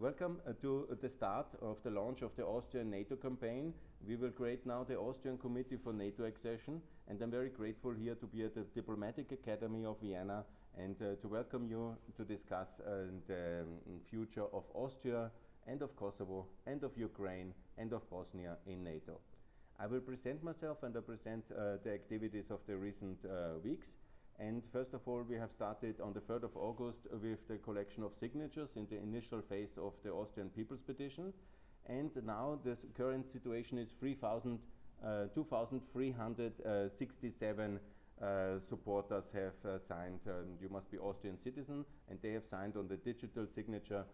Welcome to the start of the launch of the Austrian NATO campaign. We will create now the Austrian Committee for NATO Accession, and I'm very grateful here to be at the Diplomatic Academy of Vienna and to welcome you to discuss the future of Austria and of Kosovo and of Ukraine and of Bosnia in NATO. I will present myself and I present the activities of the recent weeks. And first of all, we have started on the 3rd of August with the collection of signatures in the initial phase of the Austrian People's Petition. And now the current situation is 2,367 supporters have signed. You must be Austrian citizen, and they have signed on the digital signature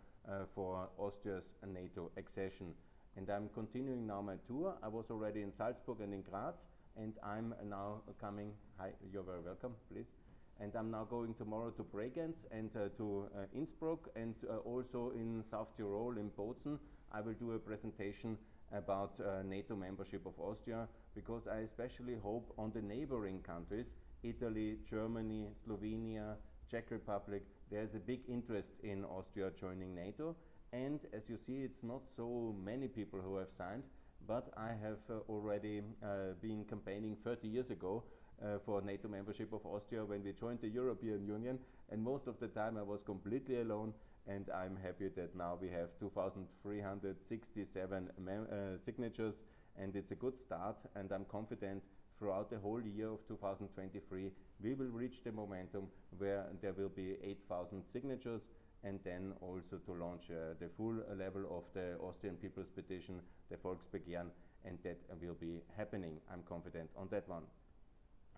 for Austria's NATO accession. And I'm continuing now my tour. I was already in Salzburg and in Graz. And I'm now coming, hi, you're very welcome, please. And I'm now going tomorrow to Bregenz and to Innsbruck, and also in South Tyrol, in Bozen. I will do a presentation about NATO membership of Austria, because I especially hope on the neighboring countries, Italy, Germany, Slovenia, Czech Republic. There's a big interest in Austria joining NATO. And as you see, it's not so many people who have signed, but I have already been campaigning 30 years ago for NATO membership of Austria when we joined the European Union, and most of the time I was completely alone, and I'm happy that now we have 2,367 signatures, and it's a good start, and I'm confident throughout the whole year of 2023 we will reach the momentum where there will be 8,000 signatures, and then also to launch the full level of the Austrian People's Petition, the Volksbegehren, and that will be happening. I'm confident on that one.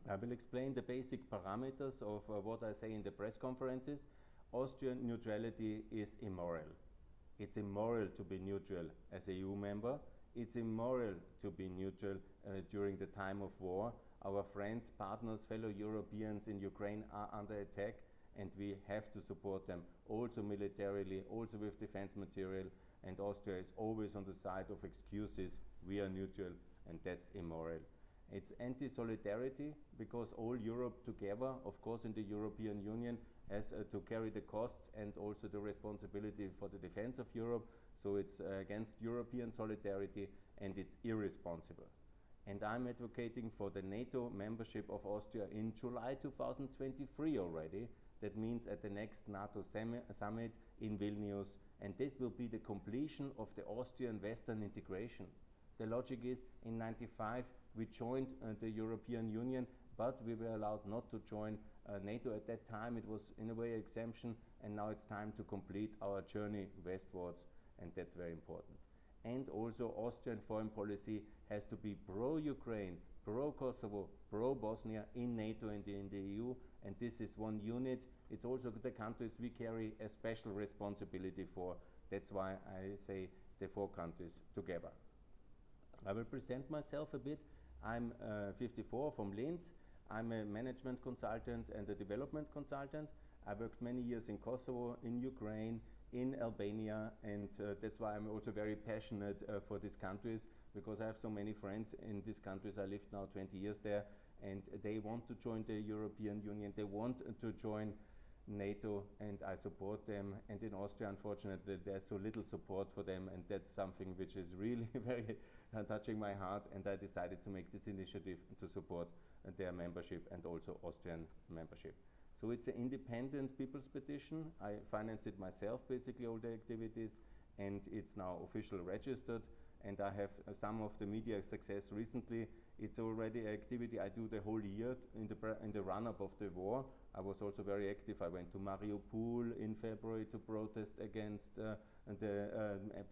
I will explain the basic parameters of what I say in the press conferences. Austrian neutrality is immoral. It's immoral to be neutral as a EU member. It's immoral to be neutral during the time of war. Our friends, partners, fellow Europeans in Ukraine are under attack, and we have to support them also militarily, also with defense material, and Austria is always on the side of excuses. We are neutral, and that's immoral. It's anti-solidarity, because all Europe together, of course in the European Union, has to carry the costs and also the responsibility for the defense of Europe, so it's against European solidarity, and it's irresponsible. And I'm advocating for the NATO membership of Austria in July 2023 already. That means at the next Nato summit in Vilnius, and this will be the completion of the Austrian Western integration. The logic is, in '95 we joined the European Union, but we were allowed not to join NATO at that time. It was in a way an exemption, and now it's time to complete our journey westwards, and that's very important. And also Austrian foreign policy has to be pro-Ukraine, pro-Kosovo, pro-Bosnia in NATO and in the EU, and this is one unit. It's also the countries we carry a special responsibility for. That's why I say the 4 countries together. I will present myself a bit. I'm 54 from Linz. I'm a management consultant and a development consultant. I worked many years in Kosovo, in Ukraine, in Albania, and that's why I'm also very passionate for these countries, because I have so many friends in these countries. I lived now 20 years there, and they want to join the European Union. They want to join NATO, and I support them. And in Austria, unfortunately, there's so little support for them, and that's something which is really very touching my heart, and I decided to make this initiative to support their membership and also Austrian membership. So it's an independent people's petition. I finance it myself, basically all the activities, and it's now officially registered, and I have some of the media success recently. It's already an activity I do the whole year in the run-up of the war. I was also very active. I went to Mariupol in February to protest against the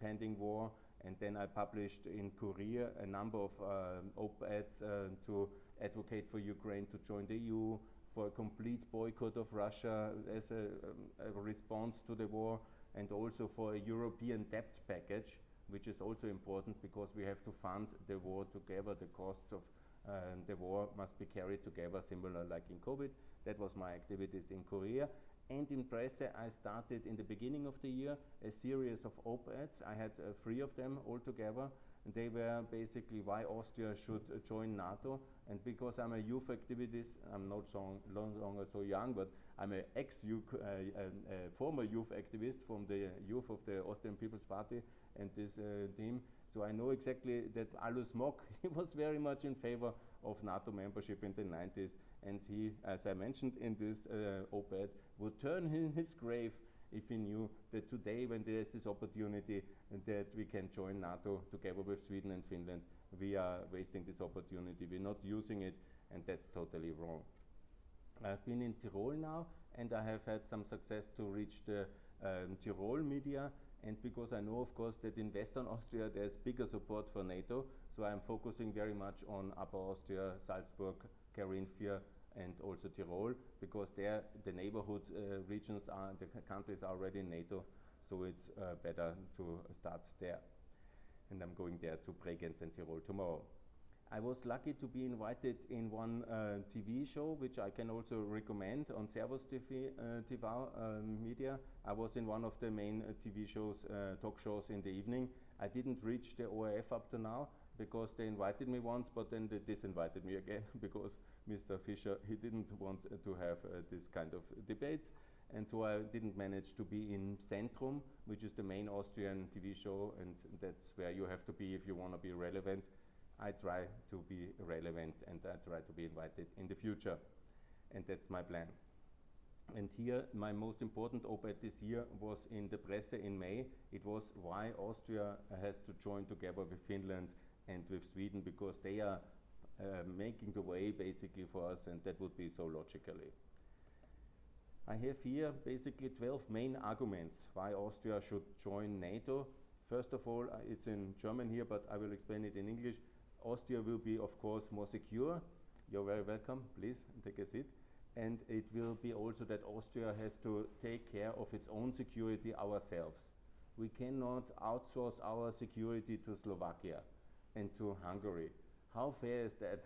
pending war, and then I published in Courier a number of op-eds to advocate for Ukraine to join the EU, for a complete boycott of Russia as a response to the war, and also for a European debt package, which is also important because we have to fund the war together. The costs of the war must be carried together, similar like in COVID. That was my activities in Korea. And in Presse, I started in the beginning of the year a series of op-eds. I had 3 of them altogether. they were basically why Austria should join NATO. And because I'm a youth activist, I'm not so longer so young, but I'm an former youth activist from the youth of the Austrian People's Party and this team. So I know exactly that Alois Mock, he was very much in favor of NATO membership in the 90s. And he, as I mentioned in this op-ed, would turn in his grave if he knew that today, when there is this opportunity that we can join NATO together with Sweden and Finland, we are wasting this opportunity. We're not using it, and that's totally wrong. I've been in Tyrol now, and I have had some success to reach the Tyrol media, and because I know, of course, that in Western Austria there's bigger support for NATO, so I'm focusing very much on Upper Austria, Salzburg, Carinthia, and also Tyrol, because there the neighborhood regions are, the countries are already in NATO, so it's better to start there. And I'm going there to Bregenz and Tyrol tomorrow. I was lucky to be invited in one TV show, which I can also recommend on Servus TV, media. I was in one of the main TV shows, talk shows in the evening. I didn't reach the ORF up to now, because they invited me once, but then they disinvited me again, because Mr. Fischer, he didn't want to have this kind of debates, and so I didn't manage to be in Centrum, which is the main Austrian TV show, and that's where you have to be if you want to be relevant. I try to be relevant, and I try to be invited in the future, and that's my plan. And here, my most important op-ed this year was in the Presse in May. It was why Austria has to join together with Finland and with Sweden, because they are making the way basically for us, and that would be so logically. I have here basically 12 main arguments why Austria should join NATO. First of all, it's in German here, but I will explain it in English. Austria will be, of course, more secure. You're very welcome, please take a seat. And it will be also that Austria has to take care of its own security ourselves. We cannot outsource our security to Slovakia and to Hungary. How fair is that?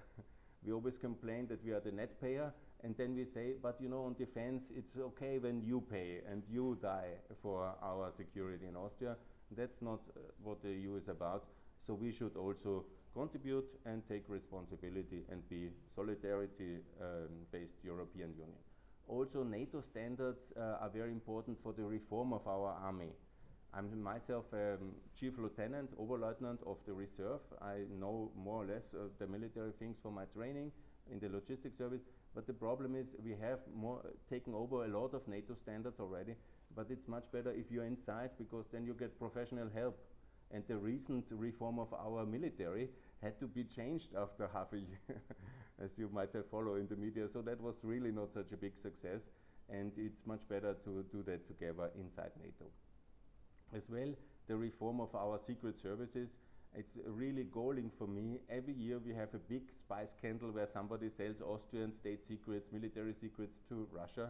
We always complain that we are the net payer, and then we say, but you know, on defense, it's okay when you pay and you die for our security in Austria. That's not what the EU is about. So we should also contribute and take responsibility and be solidarity-based European Union. Also, NATO standards are very important for the reform of our army. I'm myself Chief Lieutenant, Oberleutnant of the Reserve. I know more or less the military things from my training in the logistics service, but the problem is we have taken over a lot of NATO standards already, but it's much better if you're inside, because then you get professional help. And the recent reform of our military had to be changed after half a year, as you might have followed in the media. So that was really not such a big success, and it's much better to do that together inside NATO. As well, the reform of our secret services, it's really galling for me. Every year we have a big spy scandal where somebody sells Austrian state secrets, military secrets to Russia.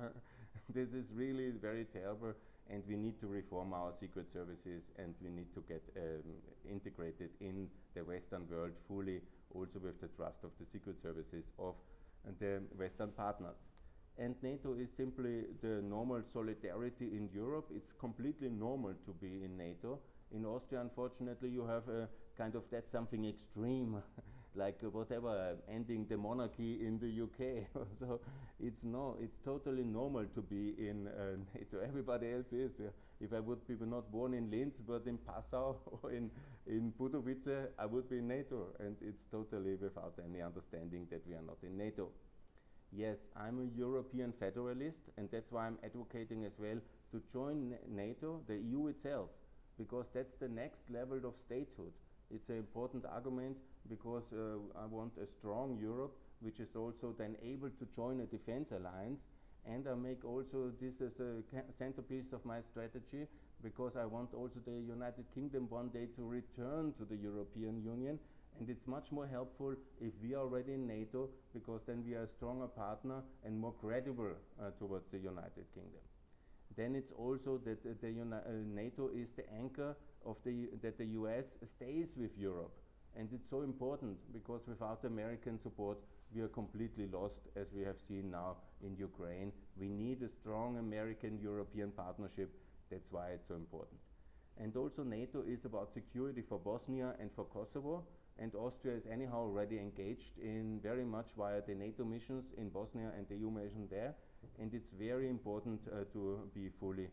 This is really very terrible, and we need to reform our secret services, and we need to get integrated in the Western world fully, also with the trust of the secret services of the Western partners. And NATO is simply the normal solidarity in Europe. It's completely normal to be in NATO. In Austria, unfortunately, you have a kind of, that's something extreme, like whatever, ending the monarchy in the UK. So it's totally normal to be in NATO. Everybody else is. If I would be not born in Linz, but in Passau or in Budovice, I would be in NATO. And it's totally without any understanding that we are not in NATO. Yes, I'm a European federalist, and that's why I'm advocating as well to join NATO, the EU itself, because that's the next level of statehood. It's an important argument, because I want a strong Europe, which is also then able to join a defense alliance, and I make also this as a centerpiece of my strategy, because I want also the United Kingdom one day to return to the European Union. And it's much more helpful if we are already in NATO, because then we are a stronger partner and more credible towards the United Kingdom. Then it's also that NATO is the anchor of that the US stays with Europe. And it's so important, because without American support, we are completely lost, as we have seen now in Ukraine. We need a strong American-European partnership. That's why it's so important. And also NATO is about security for Bosnia and for Kosovo, and Austria is anyhow already engaged in very much via the NATO missions in Bosnia and the EU mission there, and it's very important to be fully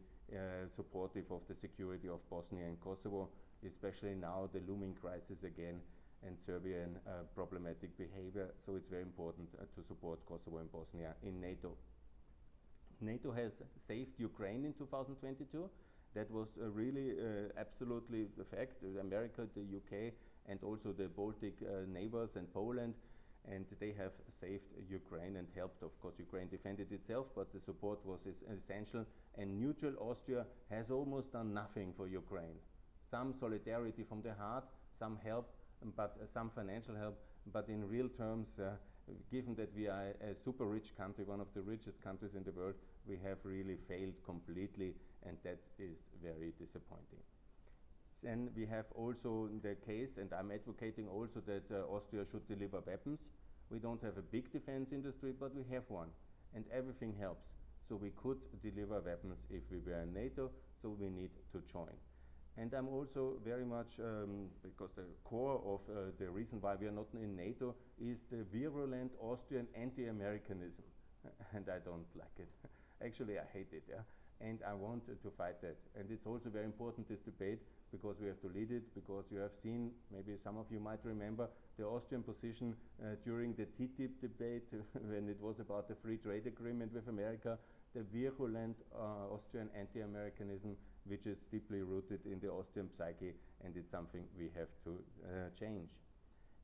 supportive of the security of Bosnia and Kosovo, especially now the looming crisis again and Serbian problematic behavior, so it's very important to support Kosovo and Bosnia in NATO. NATO has saved Ukraine in 2022. That was really absolutely the fact. America, the UK, and also the Baltic neighbors and Poland, and they have saved Ukraine and helped. Of course, Ukraine defended itself, but the support was essential. And neutral Austria has almost done nothing for Ukraine. Some solidarity from the heart, some help, but some financial help. But in real terms, given that we are a super rich country, one of the richest countries in the world, we have really failed completely, and that is very disappointing. Then we have also the case, and I'm advocating also that Austria should deliver weapons. We don't have a big defense industry, but we have one, and everything helps. So we could deliver weapons if we were in NATO, so we need to join. And I'm also very much, because the core of the reason why we are not in NATO is the virulent Austrian anti-Americanism, and I don't like it. Actually, I hate it, yeah? And I want to fight that. And it's also very important, this debate, because we have to lead it, because you have seen, maybe some of you might remember, the Austrian position during the TTIP debate, when it was about the free trade agreement with America, the virulent Austrian anti-Americanism, which is deeply rooted in the Austrian psyche, and it's something we have to change.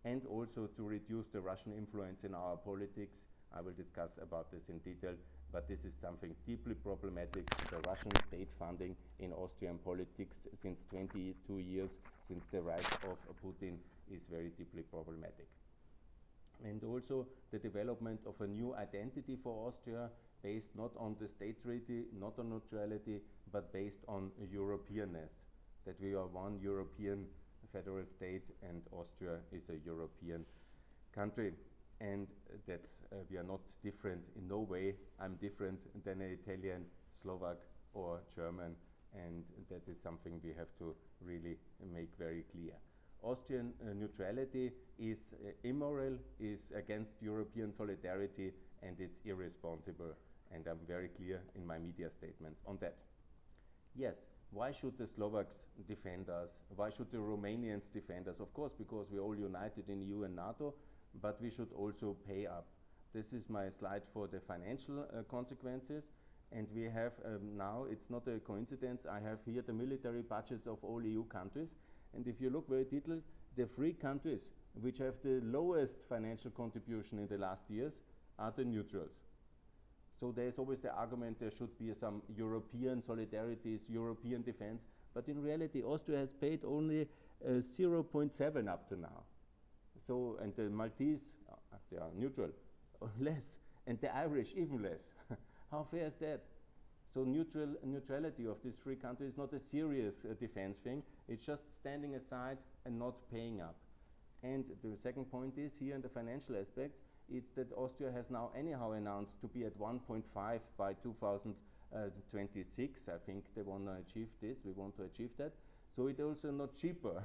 And also to reduce the Russian influence in our politics. I will discuss about this in detail, but this is something deeply problematic. The Russian state funding in Austrian politics since 22 years, since the rise of Putin, is very deeply problematic. And also the development of a new identity for Austria, based not on the state treaty, not on neutrality, but based on Europeanness, that we are one European federal state and Austria is a European country. And that we are not different in no way. I'm different than an Italian, Slovak, or German, and that is something we have to really make very clear. Austrian neutrality is immoral, is against European solidarity, and it's irresponsible. And I'm very clear in my media statements on that. Yes, why should the Slovaks defend us? Why should the Romanians defend us? Of course, because we're all united in EU and NATO, but we should also pay up. This is my slide for the financial consequences, and we have now, it's not a coincidence, I have here the military budgets of all EU countries, and if you look very detailed, the 3 countries which have the lowest financial contribution in the last years are the neutrals. So there's always the argument there should be some European solidarities, European defense, but in reality Austria has paid only 0.7 up to now. So, and the Maltese, they are neutral, less, and the Irish even less. How fair is that? So neutrality of these 3 countries is not a serious defense thing, it's just standing aside and not paying up. And the second point is here in the financial aspect, it's that Austria has now anyhow announced to be at 1.5 by 2026. I think they want to achieve this, we want to achieve that. So it's also not cheaper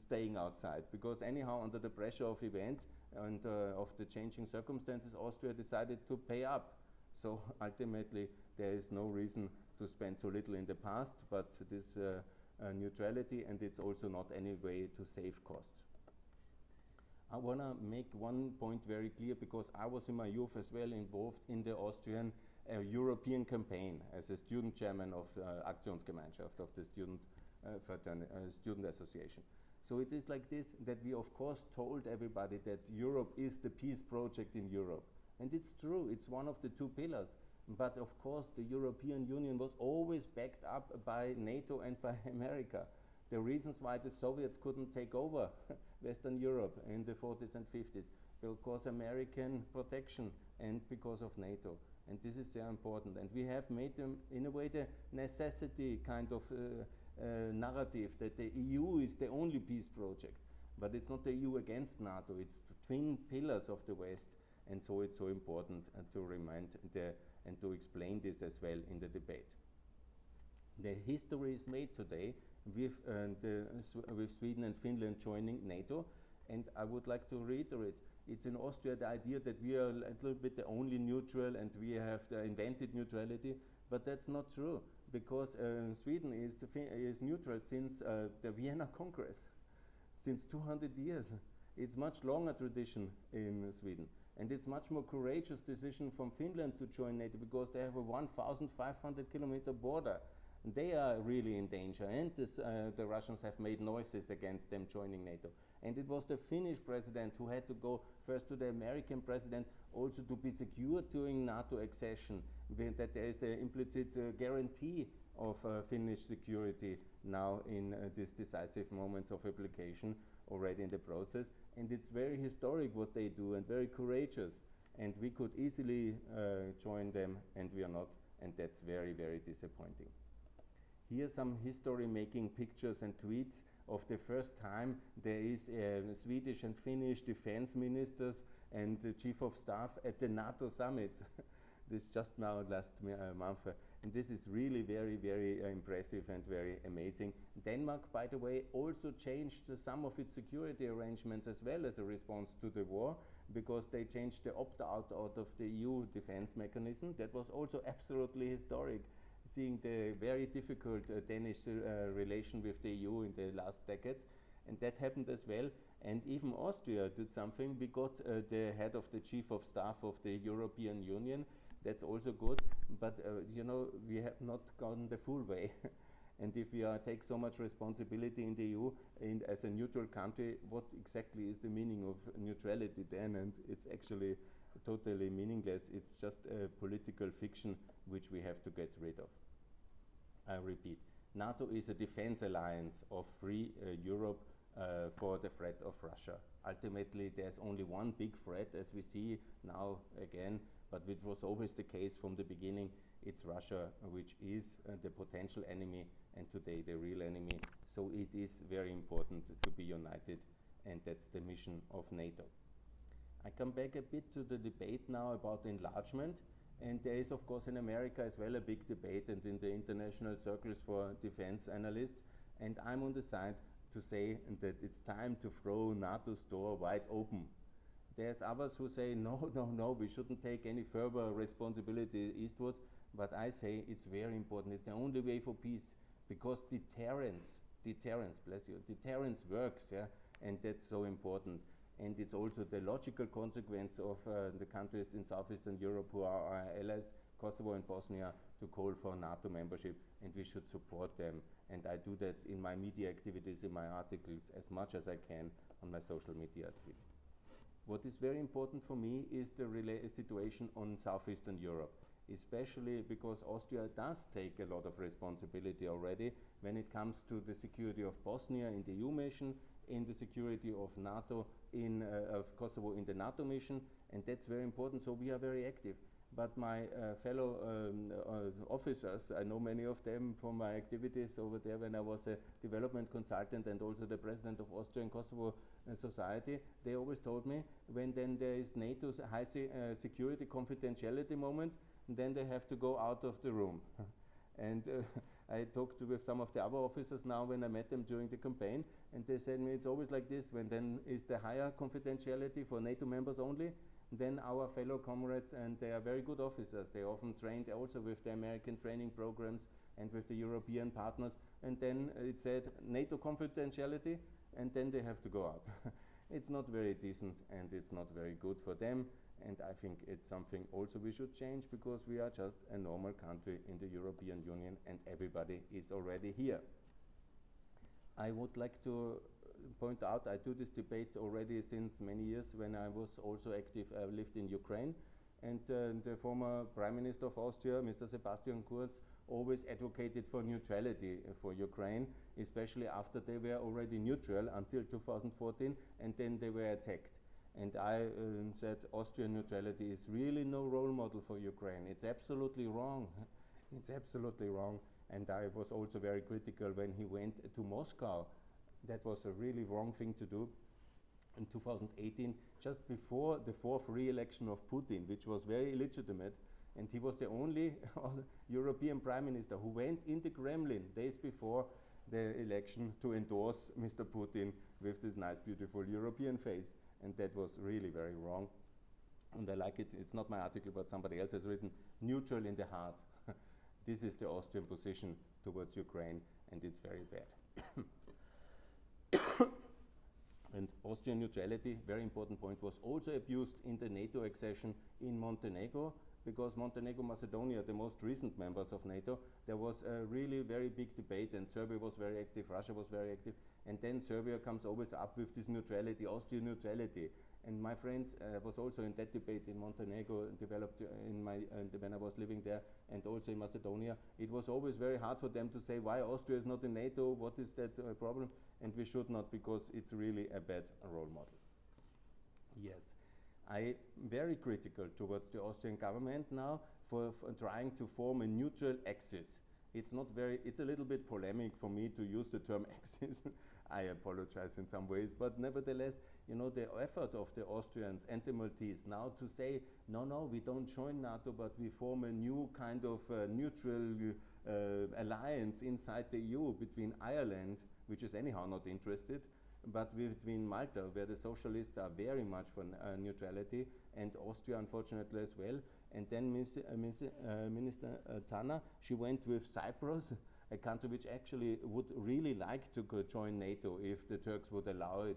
staying outside, because anyhow under the pressure of events and of the changing circumstances, Austria decided to pay up. So ultimately there is no reason to spend so little in the past, but this neutrality, and it's also not any way to save costs. I want to make one point very clear, because I was in my youth as well involved in the Austrian European campaign as a student chairman of Aktionsgemeinschaft, of the student association. So it is like this, that we of course told everybody that Europe is the peace project in Europe. And it's true, it's one of the 2 pillars. But of course the European Union was always backed up by NATO and by America. The reasons why the Soviets couldn't take over Western Europe in the 40s and 50s, because American protection and because of NATO. And this is very important. And we have made them, in a way, the necessity kind of narrative that the EU is the only peace project. But it's not the EU against NATO, it's the twin pillars of the West. And so it's so important to remind and to explain this as well in the debate. The history is made today with, with Sweden and Finland joining NATO, and I would like to reiterate, it's in Austria the idea that we are a little bit the only neutral and we have invented neutrality, but that's not true, because Sweden is neutral since the Vienna Congress, since 200 years. It's much longer tradition in Sweden. And it's much more courageous decision from Finland to join NATO, because they have a 1,500 kilometer border. They are really in danger, and the Russians have made noises against them joining NATO. And it was the Finnish president who had to go first to the American president, also to be secure during NATO accession, that there is an implicit guarantee of Finnish security now in this decisive moment of application already in the process. And it's very historic what they do, and very courageous. And we could easily join them, and we are not, and that's very, very disappointing. Here are some history-making pictures and tweets of the first time there is Swedish and Finnish defense ministers and the chief of staff at the Nato summits. This just now last month. And this is really very, very impressive and very amazing. Denmark, by the way, also changed some of its security arrangements as well as a response to the war, because they changed the opt-out out of the EU defense mechanism. That was also absolutely historic, seeing the very difficult Danish relation with the EU in the last decades. And that happened as well. And even Austria did something. We got the head of the chief of staff of the European Union. That's also good. But you know, we have not gone the full way. And if we take so much responsibility in the EU as a neutral country, what exactly is the meaning of neutrality then? And it's actually totally meaningless. It's just a political fiction which we have to get rid of. I repeat, NATO is a defense alliance of free Europe for the threat of Russia. Ultimately, there's only one big threat, as we see now again, but which was always the case from the beginning. It's Russia, which is the potential enemy, and today the real enemy. So it is very important to be united, and that's the mission of NATO. I come back a bit to the debate now about enlargement, and there is of course in America as well a big debate, and in the international circles for defense analysts, and I'm on the side to say that it's time to throw NATO's door wide open. There's others who say no, we shouldn't take any further responsibility eastwards, but I say it's very important. It's the only way for peace, because deterrence, bless you, deterrence works, yeah, and that's so important. And it's also the logical consequence of the countries in Southeastern Europe who are our allies, Kosovo and Bosnia, to call for NATO membership, and we should support them. And I do that in my media activities, in my articles, as much as I can on my social media activities. What is very important for me is the situation on Southeastern Europe, especially because Austria does take a lot of responsibility already when it comes to the security of Bosnia in the EU mission, in the security of NATO, of Kosovo in the NATO mission, and that's very important, so we are very active. But my fellow officers, I know many of them from my activities over there when I was a development consultant and also the president of Austria and Kosovo Society, they always told me when then there is NATO's high security confidentiality moment, then they have to go out of the room. And I talked with some of the other officers now when I met them during the campaign, and they said me it's always like this, when then is the higher confidentiality for NATO members only, then our fellow comrades, and they are very good officers, they often trained also with the American training programs and with the European partners, and then it said NATO confidentiality, and then they have to go out. It's not very decent, and it's not very good for them. And I think it's something also we should change, because we are just a normal country in the European Union and everybody is already here. I would like to point out, I do this debate already since many years. When I was also active, I lived in Ukraine, and the former Prime Minister of Austria, Mr. Sebastian Kurz, always advocated for neutrality for Ukraine, especially after they were already neutral until 2014, and then they were attacked. And I said Austrian neutrality is really no role model for Ukraine. It's absolutely wrong. It's absolutely wrong. And I was also very critical when he went to Moscow. That was a really wrong thing to do. In 2018, just before the fourth re-election of Putin, which was very illegitimate, And he was the only European Prime Minister who went in the Kremlin days before the election to endorse Mr. Putin with this nice, beautiful European face. And that was really very wrong. And I like it. It's not my article, but somebody else has written, neutral in the heart. This is the Austrian position towards Ukraine, and it's very bad. And Austrian neutrality, very important point, was also abused in the NATO accession in Montenegro, because Montenegro, Macedonia, the most recent members of NATO, there was a really very big debate, and Serbia was very active, Russia was very active, and then Serbia comes always up with this neutrality, Austrian neutrality. And my friends was also in that debate in Montenegro, developed when I was living there, and also in Macedonia. It was always very hard for them to say why Austria is not in NATO, what is that problem, and we should not, because it's really a bad role model. Yes, I'm very critical towards the Austrian government now for trying to form a neutral axis. It's a little bit polemic for me to use the term axis. I apologize in some ways, but nevertheless, the effort of the Austrians and the Maltese now to say, no, we don't join NATO, but we form a new kind of neutral alliance inside the EU between Ireland, which is anyhow not interested, but between Malta, where the socialists are very much for neutrality, and Austria, unfortunately, as well. And then Minister Tanner, she went with Cyprus, a country which actually would really like to join NATO if the Turks would allow it.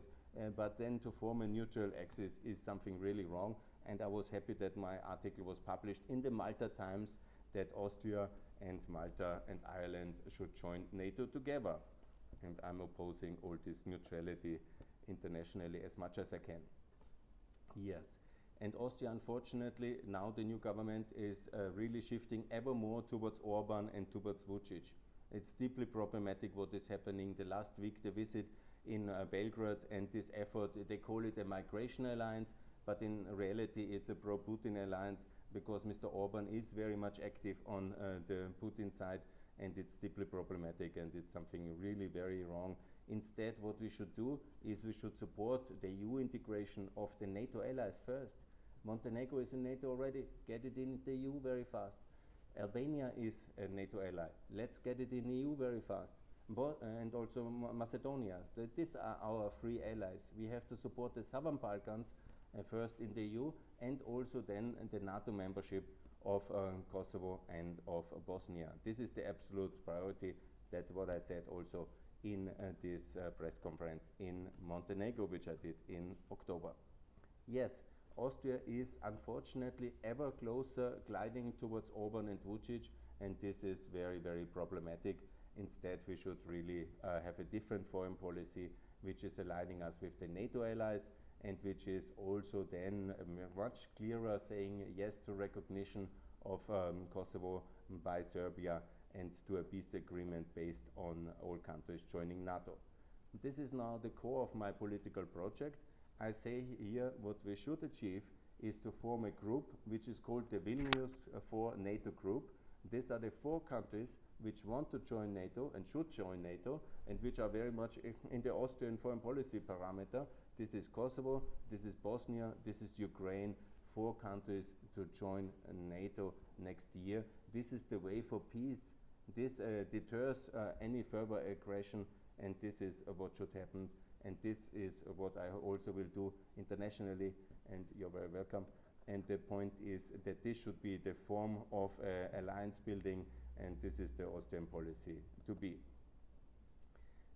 But then to form a neutral axis is something really wrong. And I was happy that my article was published in the Malta Times, that Austria and Malta and Ireland should join NATO together. And I'm opposing all this neutrality internationally as much as I can. Yes. And Austria, unfortunately, now the new government is really shifting ever more towards Orban and towards Vucic. It's deeply problematic what is happening. The last week, the visit in Belgrade and this effort, they call it a migration alliance, but in reality it's a pro-Putin alliance, because Mr. Orban is very much active on the Putin side, and it's deeply problematic, and it's something really very wrong. Instead, what we should do is we should support the EU integration of the NATO allies first. Montenegro is in NATO already, get it in the EU very fast. Albania is a NATO ally, let's get it in the EU very fast. And also Macedonia. These are our free allies. We have to support the Southern Balkans first in the EU, and also then the NATO membership of Kosovo and of Bosnia. This is the absolute priority. That's what I said also in this press conference in Montenegro, which I did in October. Yes, Austria is unfortunately ever closer gliding towards Orban and Vucic, and this is very, very problematic. Instead, we should really have a different foreign policy, which is aligning us with the NATO allies, and which is also then much clearer saying yes to recognition of Kosovo by Serbia, and to a peace agreement based on all countries joining NATO. This is now the core of my political project. I say here what we should achieve is to form a group which is called the Vilnius 4 NATO group. These are the 4 countries which want to join NATO and should join NATO, and which are very much in the Austrian foreign policy parameter. This is Kosovo, this is Bosnia, this is Ukraine, 4 countries to join NATO next year. This is the way for peace. This deters any further aggression, and this is what should happen. And this is what I also will do internationally, and you're very welcome. And the point is that this should be the form of alliance building, and this is the Austrian policy to be.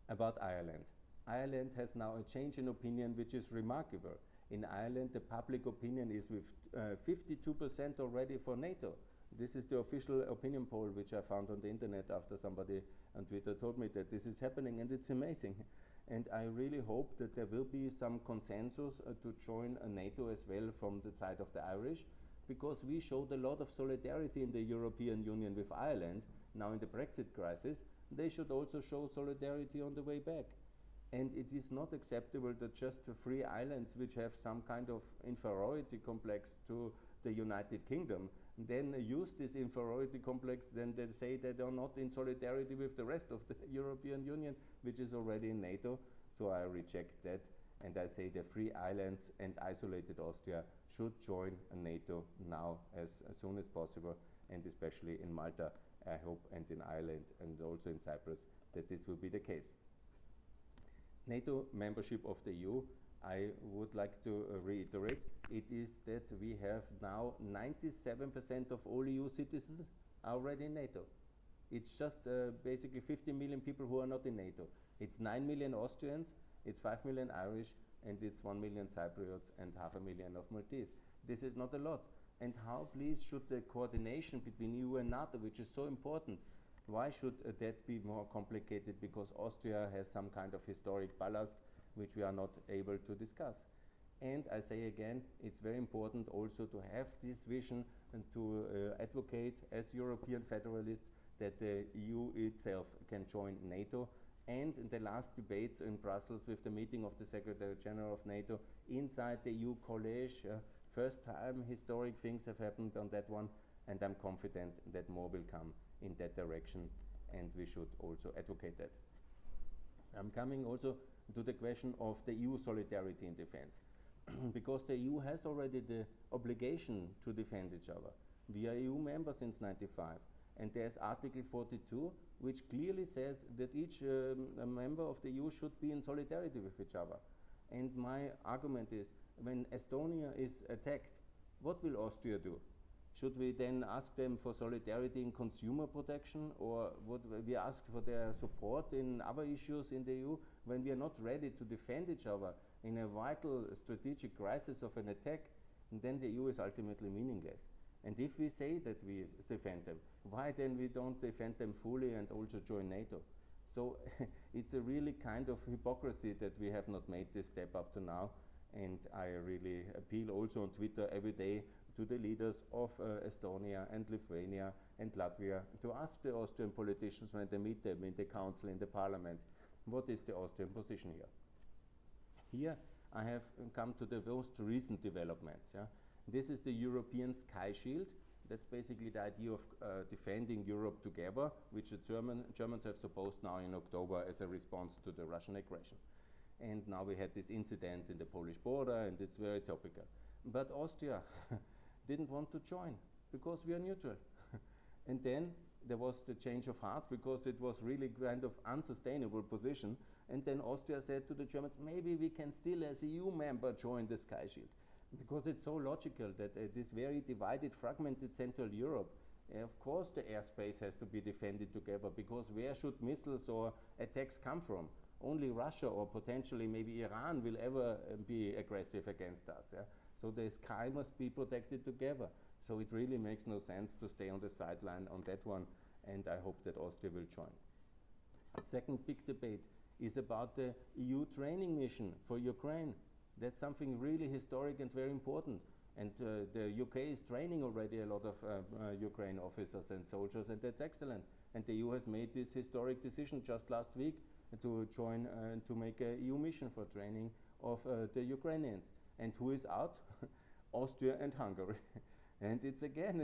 About Ireland. Ireland has now a change in opinion which is remarkable. In Ireland, the public opinion is with 52% already for NATO. This is the official opinion poll which I found on the internet after somebody on Twitter told me that this is happening, and it's amazing. And I really hope that there will be some consensus to join NATO as well from the side of the Irish, because we showed a lot of solidarity in the European Union with Ireland. Now in the Brexit crisis, they should also show solidarity on the way back. And it is not acceptable that just the 3 islands which have some kind of inferiority complex to the United Kingdom then use this inferiority complex, then they say that they are not in solidarity with the rest of the European Union, which is already in NATO. So I reject that. And I say the free islands and isolated Austria should join NATO now as soon as possible, and especially in Malta, I hope, and in Ireland, and also in Cyprus, that this will be the case. NATO membership of the EU, I would like to reiterate, it is that we have now 97% of all EU citizens are already in NATO. It's just basically 50 million people who are not in NATO. It's 9 million Austrians, it's 5 million Irish, and it's 1 million Cypriots and 500,000 of Maltese. This is not a lot. And how, please, should the coordination between EU and NATO, which is so important, why should that be more complicated? Because Austria has some kind of historic ballast which we are not able to discuss. And I say again, it's very important also to have this vision and to advocate as European federalists that the EU itself can join NATO. And in the last debates in Brussels with the meeting of the Secretary General of NATO, inside the EU college, first time historic things have happened on that one, and I'm confident that more will come in that direction, and we should also advocate that. I'm coming also to the question of the EU solidarity in defense, because the EU has already the obligation to defend each other. We are EU members since '95, and there's Article 42, which clearly says that each member of the EU should be in solidarity with each other. And my argument is, when Estonia is attacked, what will Austria do? Should we then ask them for solidarity in consumer protection, or would we ask for their support in other issues in the EU when we are not ready to defend each other in a vital strategic crisis of an attack? Then the EU is ultimately meaningless. And if we say that we defend them, why then we don't defend them fully and also join NATO? So it's a really kind of hypocrisy that we have not made this step up to now. And I really appeal also on Twitter every day to the leaders of Estonia and Lithuania and Latvia to ask the Austrian politicians when they meet them in the council, in the parliament, what is the Austrian position here? Here I have come to the most recent developments. Yeah? This is the European Sky Shield. That's basically the idea of defending Europe together, which the Germans have supposed now in October as a response to the Russian aggression. And now we had this incident in the Polish border, and it's very topical. But Austria didn't want to join because we are neutral. And then there was the change of heart because it was really kind of unsustainable position. And then Austria said to the Germans, maybe we can still as a EU member join the Sky Shield. Because it's so logical that this very divided, fragmented Central Europe, of course the airspace has to be defended together, because where should missiles or attacks come from? Only Russia or potentially maybe Iran will ever be aggressive against us. Yeah? So the sky must be protected together. So it really makes no sense to stay on the sideline on that one, and I hope that Austria will join. The second big debate is about the EU training mission for Ukraine. That's something really historic and very important. And the UK is training already a lot of Ukraine officers and soldiers, and that's excellent. And the EU has made this historic decision just last week to join to make a EU mission for training of the Ukrainians. And who is out? Austria and Hungary. And it's again,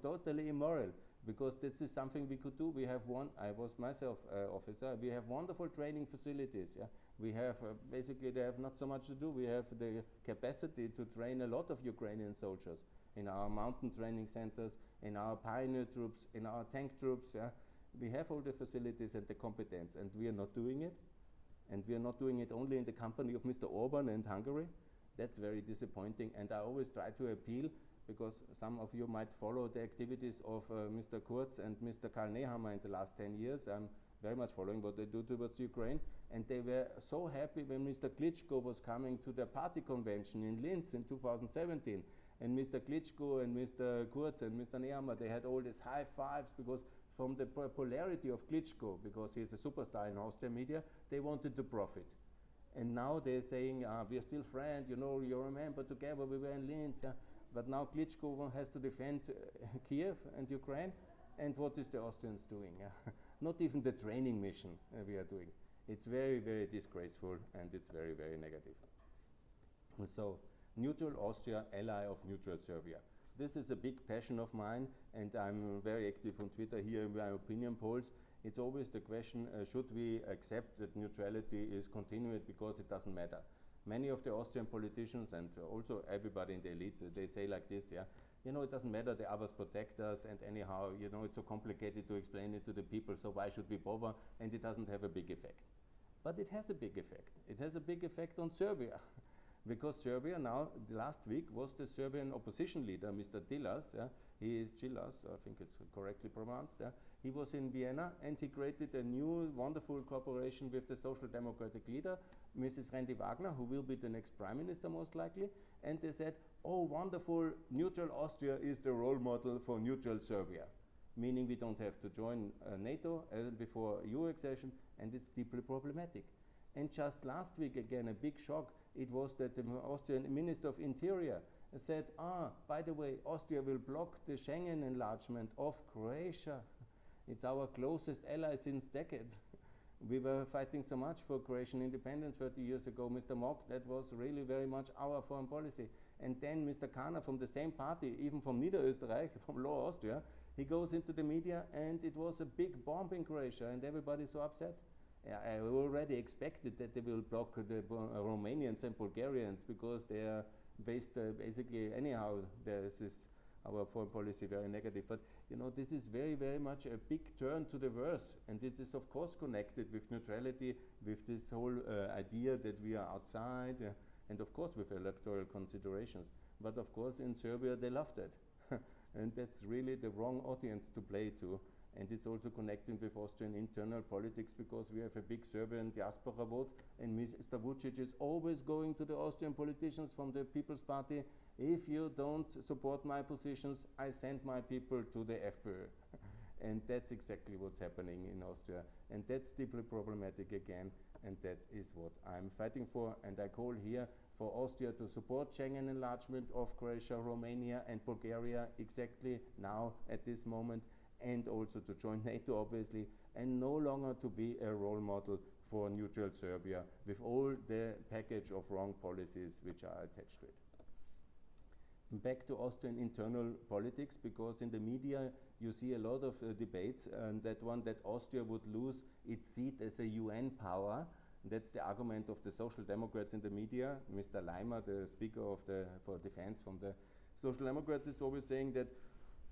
totally immoral, because this is something we could do. We have I was myself officer, we have wonderful training facilities. Yeah? We have, basically they have not so much to do. We have the capacity to train a lot of Ukrainian soldiers in our mountain training centers, in our pioneer troops, in our tank troops. Yeah? We have all the facilities and the competence, and we are not doing it. And we are not doing it only in the company of Mr. Orban and Hungary. That's very disappointing, and I always try to appeal, because some of you might follow the activities of Mr. Kurz and Mr. Karl Nehammer in the last 10 years. I'm very much following what they do towards Ukraine, and they were so happy when Mr. Klitschko was coming to the party convention in Linz in 2017, and Mr. Klitschko and Mr. Kurz and Mr. Nehammer, they had all these high fives, because from the popularity of Klitschko, because he's a superstar in Austrian media, they wanted to profit. And now they're saying, we are still friends, you remember together we were in Linz. Yeah? But now Klitschko has to defend Kiev and Ukraine, and what is the Austrians doing? Not even the training mission we are doing. It's very, very disgraceful, and it's very, very negative. So, neutral Austria, ally of neutral Serbia. This is a big passion of mine, and I'm very active on Twitter here in my opinion polls. It's always the question, should we accept that neutrality is continued because it doesn't matter? many of the Austrian politicians and also everybody in the elite, they say like this, yeah, you know, it doesn't matter, the others protect us, and anyhow, you know, it's so complicated to explain it to the people, so why should we bother? And it doesn't have a big effect. But it has a big effect. It has a big effect on Serbia. Because Serbia now, last week, was the Serbian opposition leader, Mr. Dilas, yeah? He is Gilas, I think it's correctly pronounced. Yeah? He was in Vienna and he created a new wonderful cooperation with the Social Democratic leader, Mrs. Randy Wagner, who will be the next prime minister most likely. And they said, oh, wonderful, neutral Austria is the role model for neutral Serbia, meaning we don't have to join NATO before EU accession, and it's deeply problematic. And just last week, again, a big shock, it was that the Austrian Minister of Interior said, by the way, Austria will block the Schengen enlargement of Croatia. It's our closest ally since decades. We were fighting so much for Croatian independence 30 years ago, Mr. Mock, that was really very much our foreign policy. And then Mr. Kahner from the same party, even from Niederösterreich, from Lower Austria, he goes into the media and it was a big bomb in Croatia and everybody's so upset. I already expected that they will block the Romanians and Bulgarians because they are based basically anyhow. This is our foreign policy very negative, but you know, this is very, very much a big turn to the worse, and it is of course connected with neutrality, with this whole idea that we are outside, and of course with electoral considerations. But of course in Serbia they love that, and that's really the wrong audience to play to. And it's also connecting with Austrian internal politics because we have a big Serbian diaspora vote, and Mr. Vucic is always going to the Austrian politicians from the People's Party. If you don't support my positions, I send my people to the FPÖ. And that's exactly what's happening in Austria. And that's deeply problematic again, and that is what I'm fighting for. And I call here for Austria to support Schengen enlargement of Croatia, Romania, and Bulgaria exactly now at this moment, and also to join NATO, obviously, and no longer to be a role model for neutral Serbia with all the package of wrong policies which are attached to it. Back to Austrian internal politics, because in the media you see a lot of debates, and that Austria would lose its seat as a UN power. That's the argument of the Social Democrats in the media. Mr. Leimer, the speaker of for defense from the Social Democrats, is always saying that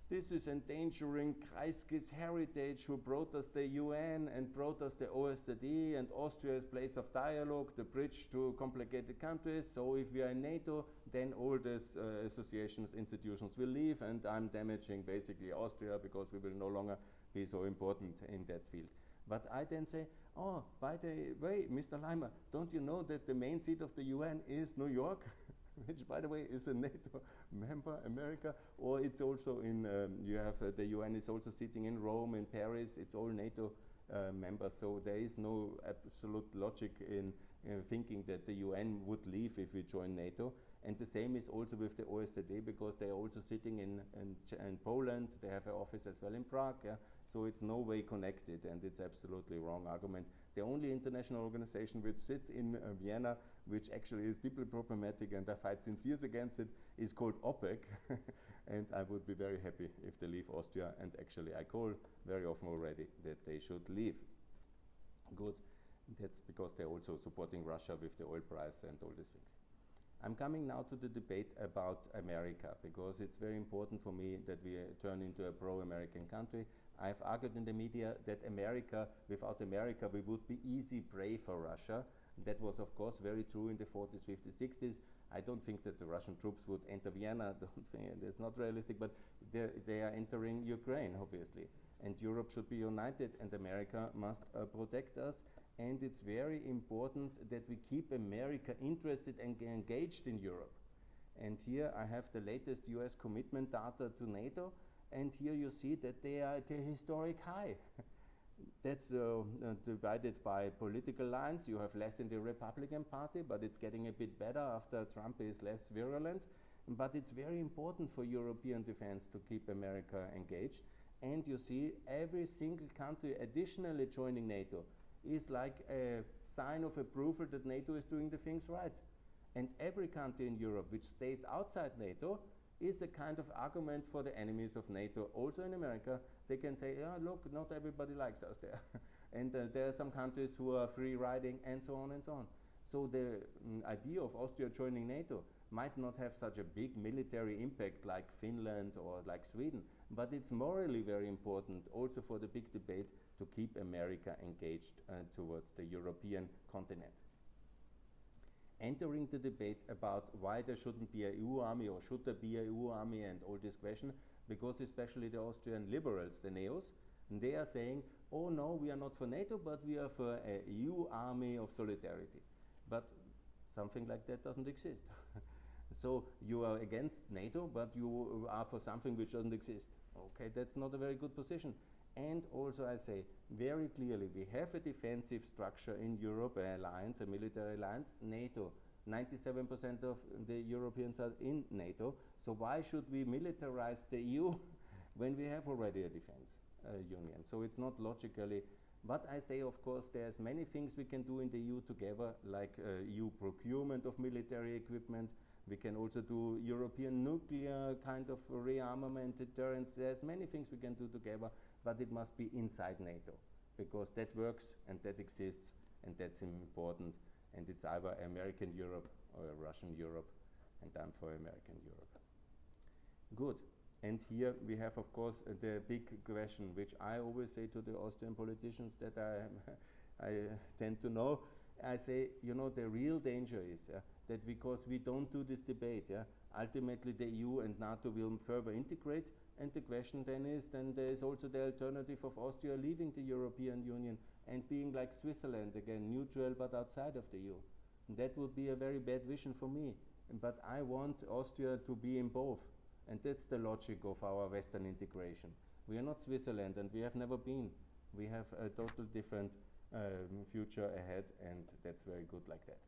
this is endangering Kreisky's heritage, who brought us the UN and brought us the OSCE and Austria's place of dialogue, the bridge to complicated countries. So if we are in NATO, then all these associations, institutions will leave, and I'm damaging basically Austria because we will no longer be so important in that field. But I then say, oh, by the way, Mr. Leimer, don't you know that the main seat of the UN is New York? Which, by the way, is a NATO member, America, or it's also in, you have the UN is also sitting in Rome, in Paris, it's all NATO members, so there is no absolute logic in thinking that the UN would leave if we join NATO. And the same is also with the OSCE, because they are also sitting in Poland, they have an office as well in Prague, yeah? So it's no way connected, and it's absolutely wrong argument. The only international organization which sits in Vienna, which actually is deeply problematic, and I fight since years against it, is called OPEC. And I would be very happy if they leave Austria, and actually I call very often already that they should leave. Good. That's because they're also supporting Russia with the oil price and all these things. I'm coming now to the debate about America, because it's very important for me that we turn into a pro-American country. I've argued in the media that America, without America, we would be easy prey for Russia. That was, of course, very true in the 40s, 50s, 60s. I don't think that the Russian troops would enter Vienna. It's not realistic, but they are entering Ukraine, obviously. And Europe should be united, and America must protect us. And it's very important that we keep America interested and engaged in Europe. And here I have the latest US commitment data to NATO. And here you see that they are at a historic high. That's divided by political lines. You have less in the Republican Party, but it's getting a bit better after Trump is less virulent. But it's very important for European defense to keep America engaged. And you see every single country additionally joining NATO is like a sign of approval that NATO is doing the things right. And every country in Europe which stays outside NATO is a kind of argument for the enemies of NATO. Also in America, they can say, yeah, look, not everybody likes us there. And there are some countries who are free riding, and so on and so on. So the idea of Austria joining NATO might not have such a big military impact like Finland or like Sweden, but it's morally very important also for the big debate to keep America engaged towards the European continent. Entering the debate about why there shouldn't be a EU army or should there be a EU army and all this question, because especially the Austrian liberals, the Neos, they are saying, oh no, we are not for NATO, but we are for a EU army of solidarity. But something like that doesn't exist. So you are against NATO, but you are for something which doesn't exist. Okay, that's not a very good position. And also I say very clearly, we have a defensive structure in Europe, an alliance, a military alliance, NATO. 97% of the Europeans are in NATO, so why should we militarize the EU when we have already a defense union? So it's not logically, but I say of course there's many things we can do in the EU together, like EU procurement of military equipment. We can also do European nuclear kind of rearmament, deterrence. There's many things we can do together, but it must be inside NATO, because that works and that exists and that's important, and it's either American Europe or Russian Europe, and I'm for American Europe. Good. And here we have, of course, the big question, which I always say to the Austrian politicians that I tend to know. I say, you know, the real danger is that because we don't do this debate, ultimately the EU and NATO will further integrate, and the question then is, then there is also the alternative of Austria leaving the European Union and being like Switzerland, again, neutral but outside of the EU. And that would be a very bad vision for me. But I want Austria to be in both. And that's the logic of our Western integration. We are not Switzerland, and we have never been. We have a total different future ahead, and that's very good like that.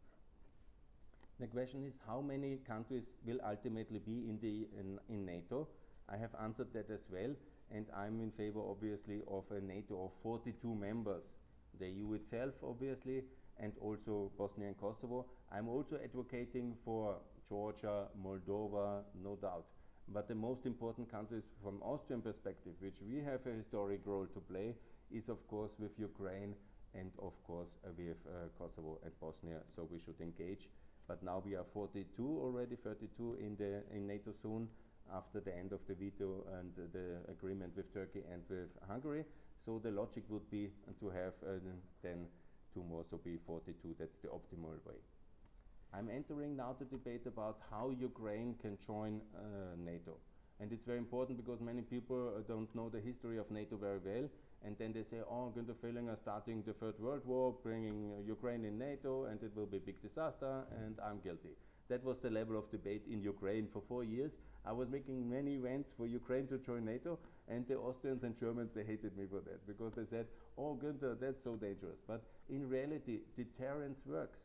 The question is, how many countries will ultimately be in NATO? I have answered that as well, and I'm in favor, obviously, of a NATO of 42 members. The EU itself, obviously, and also Bosnia and Kosovo. I'm also advocating for Georgia, Moldova, no doubt. But the most important countries from Austrian perspective, which we have a historic role to play, is of course with Ukraine and of course with Kosovo and Bosnia, so we should engage. But now we are 42 already, 32 in NATO soon, after the end of the veto and the agreement with Turkey and with Hungary. So the logic would be to have then two more, so be 42, that's the optimal way. I'm entering now the debate about how Ukraine can join NATO. And it's very important because many people don't know the history of NATO very well. And then they say, oh, Günther Fehling is starting the Third World War, bringing Ukraine in NATO, and it will be a big disaster, and I'm guilty. That was the level of debate in Ukraine for 4 years. I was making many events for Ukraine to join NATO, and the Austrians and Germans, they hated me for that, because they said, oh, Günther, that's so dangerous. But in reality, deterrence works.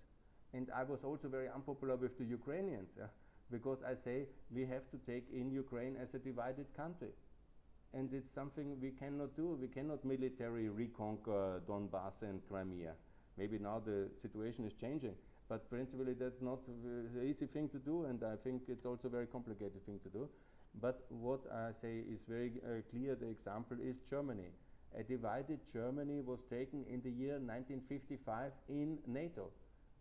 And I was also very unpopular with the Ukrainians, because I say we have to take in Ukraine as a divided country. And it's something we cannot do. We cannot military reconquer Donbass and Crimea. Maybe now the situation is changing, but principally that's not the easy thing to do, and I think it's also a very complicated thing to do. But what I say is very clear, the example is Germany. A divided Germany was taken in the year 1955 in NATO.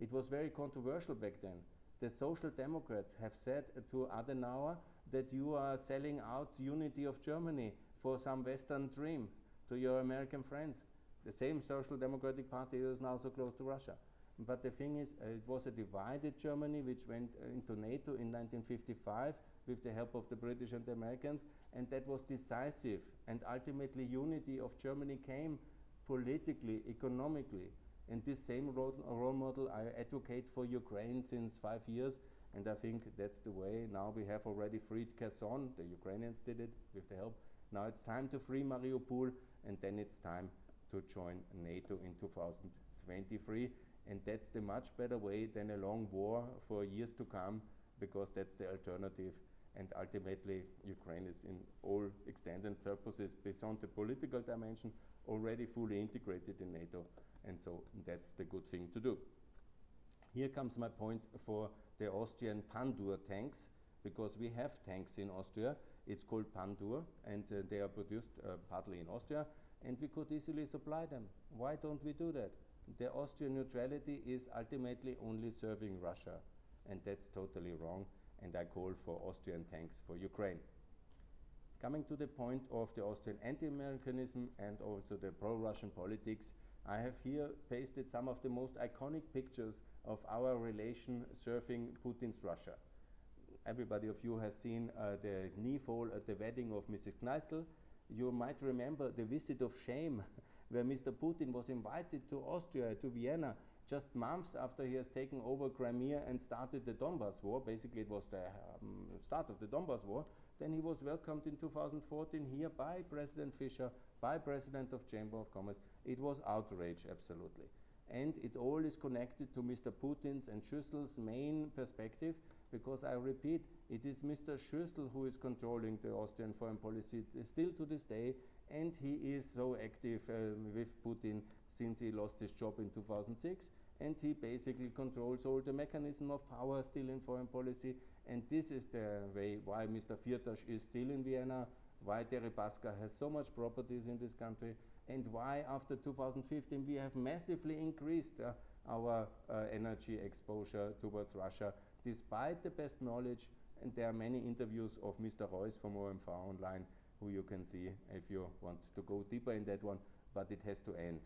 It was very controversial back then. The Social Democrats have said to Adenauer that you are selling out unity of Germany for some Western dream to your American friends. The same Social Democratic Party is now so close to Russia. But the thing is, it was a divided Germany which went into NATO in 1955 with the help of the British and the Americans, and that was decisive. And ultimately unity of Germany came politically, economically. And this same role model I advocate for Ukraine since 5 years, and I think that's the way. Now we have already freed Kherson, the Ukrainians did it with the help. Now it's time to free Mariupol, and then it's time to join NATO in 2023. And that's the much better way than a long war for years to come, because that's the alternative. And ultimately, Ukraine is in all extent and purposes beyond the political dimension already fully integrated in NATO. And so that's the good thing to do. Here comes my point for the Austrian Pandur tanks, because we have tanks in Austria. It's called Pandur, and they are produced partly in Austria, and we could easily supply them. Why don't we do that? the Austrian neutrality is ultimately only serving Russia, and that's totally wrong, and I call for Austrian tanks for Ukraine. Coming to the point of the Austrian anti-Americanism and also the pro-Russian politics, I have here pasted some of the most iconic pictures of our relation serving Putin's Russia. Everybody of you has seen the knee fall at the wedding of Mrs. Kneißl. You might remember the visit of shame where Mr. Putin was invited to Austria, to Vienna, just months after he has taken over Crimea and started the Donbass war. Basically, it was the start of the Donbass war. Then he was welcomed in 2014 here by President Fischer, by President of Chamber of Commerce. It was outrage, absolutely. And it all is connected to Mr. Putin's and Schüssel's main perspective, because I repeat, it is Mr. Schüssel who is controlling the Austrian foreign policy still to this day, and he is so active with Putin since he lost his job in 2006, and he basically controls all the mechanism of power still in foreign policy, and this is the way why Mr. Firtasch is still in Vienna, why Deripaska has so much properties in this country, and why after 2015 we have massively increased our energy exposure towards Russia, despite the best knowledge, and there are many interviews of Mr. Reuss from OMV online, who you can see if you want to go deeper in that one, but it has to end.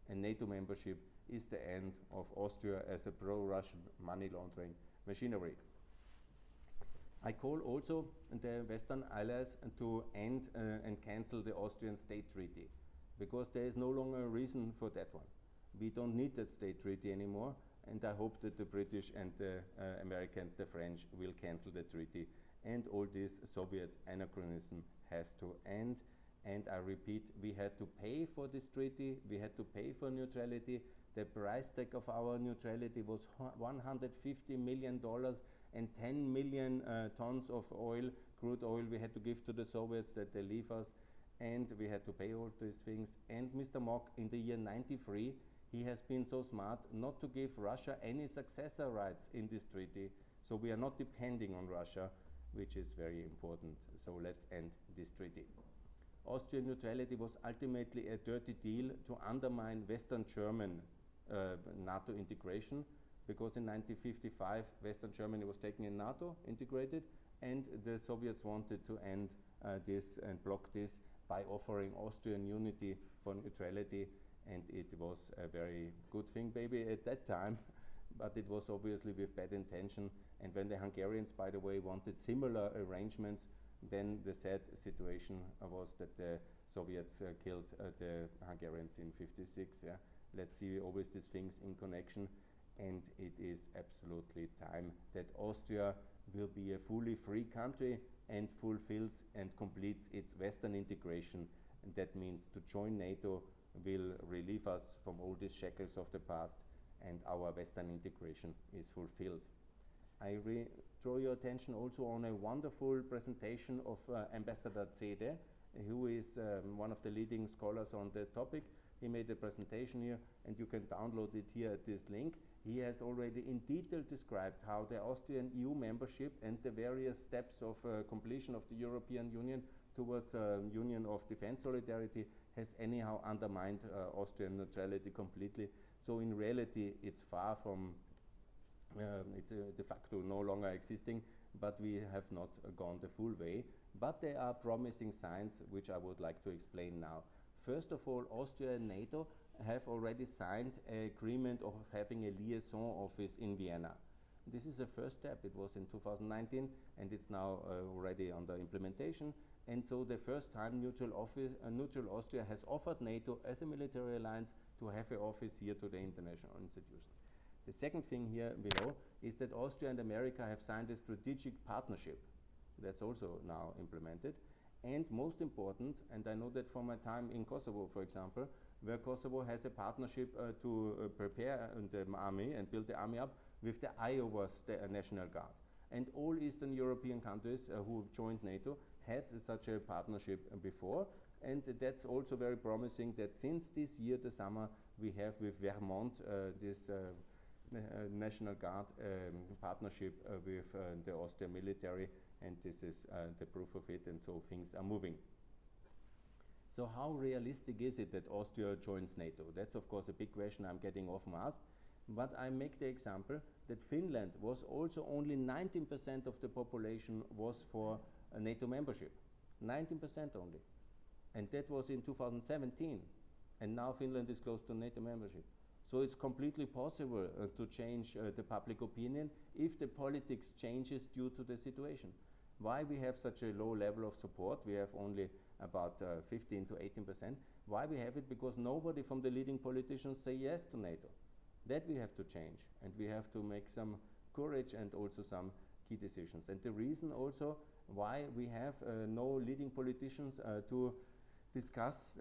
And NATO membership is the end of Austria as a pro-Russian money laundering machinery. I call also the Western allies to end and cancel the Austrian state treaty, because there is no longer a reason for that one. We don't need that state treaty anymore, and I hope that the British and the Americans, the French, will cancel the treaty, and all this Soviet anachronism has to end. And I repeat, we had to pay for this treaty, we had to pay for neutrality. The price tag of our neutrality was $150 million and 10 million tons of oil, crude oil we had to give to the Soviets that they leave us, and we had to pay all these things. And Mr. Mock, in the year 93, he has been so smart not to give Russia any successor rights in this treaty, so we are not depending on Russia, which is very important. So let's end this treaty. Austrian neutrality was ultimately a dirty deal to undermine Western German NATO integration, because in 1955 Western Germany was taken in NATO, integrated, and the Soviets wanted to end this and block this by offering Austrian unity for neutrality, and it was a very good thing maybe at that time, but it was obviously with bad intention. And when the Hungarians, by the way, wanted similar arrangements, then the sad situation was that the Soviets killed the Hungarians in '56. Yeah? Let's see always these things in connection, and it is absolutely time that Austria will be a fully free country and fulfills and completes its Western integration. And that means to join NATO will relieve us from all these shackles of the past, and our Western integration is fulfilled. I draw your attention also on a wonderful presentation of Ambassador Zede, who is one of the leading scholars on the topic. He made a presentation here, and you can download it here at this link. He has already in detail described how the Austrian EU membership and the various steps of completion of the European Union towards a union of defense solidarity has anyhow undermined Austrian neutrality completely. So in reality, it's far from it's de facto no longer existing, but we have not gone the full way. But there are promising signs which I would like to explain now. First of all, Austria and NATO have already signed an agreement of having a liaison office in Vienna. This is the first step. It was in 2019, and it's now already under implementation. And so the first time neutral Austria has offered NATO as a military alliance to have an office here to the international institutions. The second thing here below is that Austria and America have signed a strategic partnership. That's also now implemented. And most important, and I know that from my time in Kosovo, for example, where Kosovo has a partnership to prepare the army and build the army up with the Iowa National Guard. And all Eastern European countries who joined NATO had such a partnership before. And that's also very promising that since this year, the summer, we have with Vermont this National Guard partnership with the Austrian military, and this is the proof of it, and so things are moving. So how realistic is it that Austria joins NATO? That's of course a big question I'm getting often asked. But I make the example that Finland was also only 19% of the population was for a NATO membership. 19% only. And that was in 2017. And now Finland is close to NATO membership. So it's completely possible to change the public opinion if the politics changes due to the situation. Why we have such a low level of support? We have only about 15 to 18%. Why we have it? Because nobody from the leading politicians say yes to NATO. That we have to change, and we have to make some courage and also some key decisions. And the reason also why we have no leading politicians to discuss,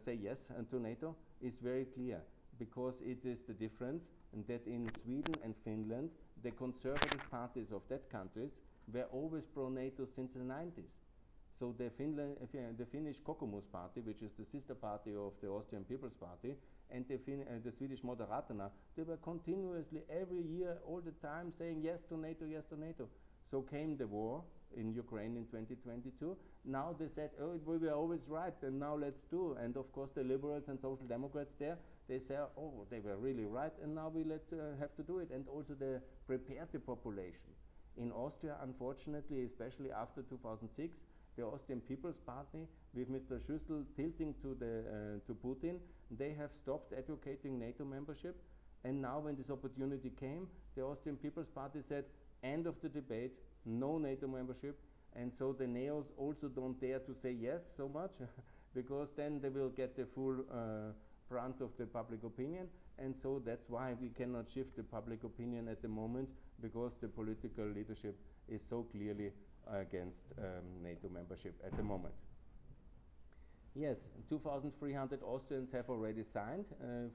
say yes to NATO is very clear, because it is the difference that in Sweden and Finland, the conservative parties of that countries were always pro-NATO since the 90s. So the Finnish Kokoomus party, which is the sister party of the Austrian People's Party, and the Swedish Moderaterna, they were continuously every year, all the time, saying yes to NATO, yes to NATO. So came the war in Ukraine in 2022. Now they said, oh, we were always right, and now let's do. And of course the liberals and social democrats there, they say, oh, they were really right, and now we have to do it. And also they prepared the population. In Austria, unfortunately, especially after 2006, the Austrian People's Party, with Mr. Schüssel tilting to Putin, they have stopped advocating NATO membership. And now when this opportunity came, the Austrian People's Party said, end of the debate, no NATO membership. And so the Neos also don't dare to say yes so much, because then they will get the full brunt of the public opinion. And so that's why we cannot shift the public opinion at the moment, because the political leadership is so clearly against NATO membership at the moment. Yes, 2,300 Austrians have already signed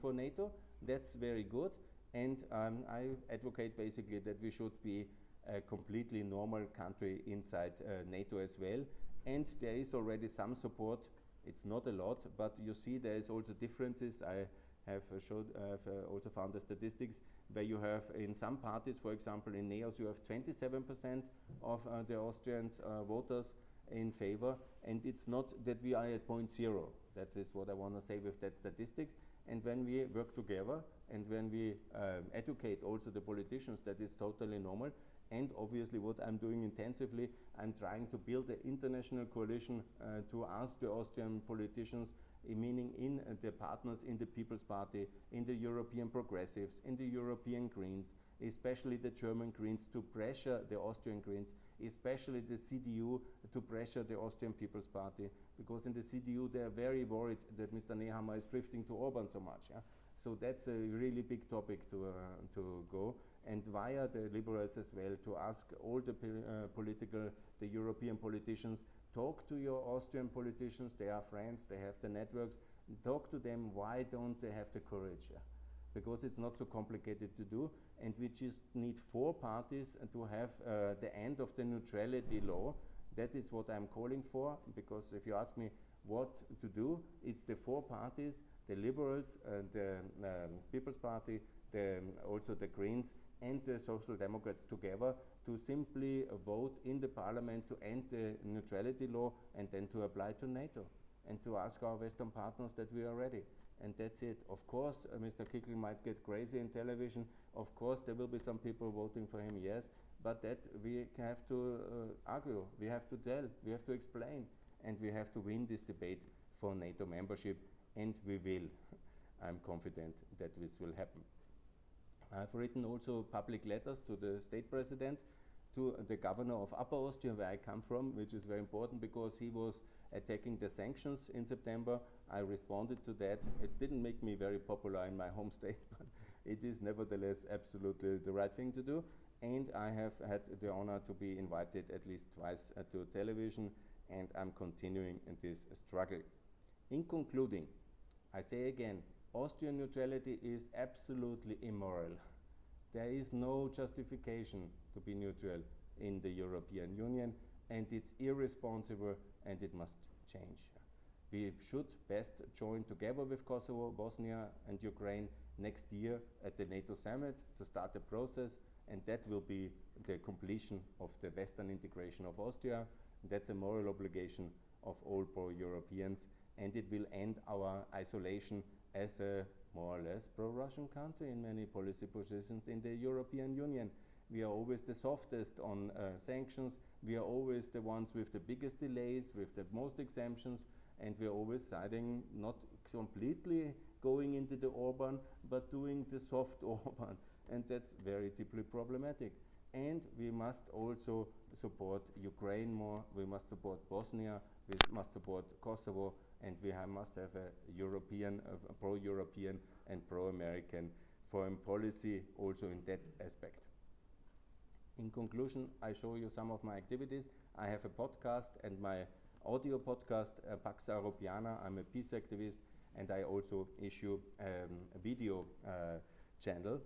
for NATO. That's very good. And I advocate basically that we should be a completely normal country inside NATO as well. And there is already some support. It's not a lot, but you see there is also differences. I have also found the statistics where you have in some parties, for example in NEOS, you have 27% of the Austrians voters in favor, and it's not that we are at 0.0. That is what I want to say with that statistics. And when we work together and when we educate also the politicians, that is totally normal. And obviously what I'm doing intensively, I'm trying to build an international coalition to ask the Austrian politicians, meaning in the partners in the People's Party, in the European Progressives, in the European Greens, especially the German Greens, to pressure the Austrian Greens, especially the CDU, to pressure the Austrian People's Party, because in the CDU they are very worried that Mr. Nehammer is drifting to Orban so much. Yeah? So that's a really big topic to go, and via the liberals as well, to ask all the the European politicians, talk to your Austrian politicians, they are friends, they have the networks, talk to them, why don't they have the courage? Yeah? Because it's not so complicated to do, and we just need 4 parties to have the end of the neutrality law. That is what I'm calling for, because if you ask me what to do, it's the 4 parties, the Liberals, the People's Party, also the Greens and the Social Democrats together, to simply vote in the parliament to end the neutrality law and then to apply to NATO and to ask our Western partners that we are ready. And that's it. Of course, Mr. Kickl might get crazy in television. Of course, there will be some people voting for him, yes, but that we have to argue, we have to tell, we have to explain, and we have to win this debate for NATO membership, and we will. I'm confident that this will happen. I've written also public letters to the state president, to the governor of Upper Austria, where I come from, which is very important because he was attacking the sanctions in September. I responded to that. It didn't make me very popular in my home state, but it is nevertheless absolutely the right thing to do. And I have had the honor to be invited at least twice to television, and I'm continuing in this struggle. In concluding, I say again, Austrian neutrality is absolutely immoral. There is no justification to be neutral in the European Union, and it's irresponsible, and it must change. We should best join together with Kosovo, Bosnia and Ukraine next year at the NATO summit to start the process, and that will be the completion of the Western integration of Austria. That's a moral obligation of all pro-Europeans, and it will end our isolation as a more or less pro-Russian country in many policy positions in the European Union. We are always the softest on sanctions, we are always the ones with the biggest delays, with the most exemptions, and we are always siding not completely going into the Orban, but doing the soft Orban, and that's very deeply problematic. And we must also support Ukraine more, we must support Bosnia, we must support Kosovo, and we must have a European, pro-European and pro-American foreign policy also in that aspect. In conclusion, I show you some of my activities. I have a podcast and my audio podcast, Pax Europiana. I'm a peace activist, and I also issue a video channel.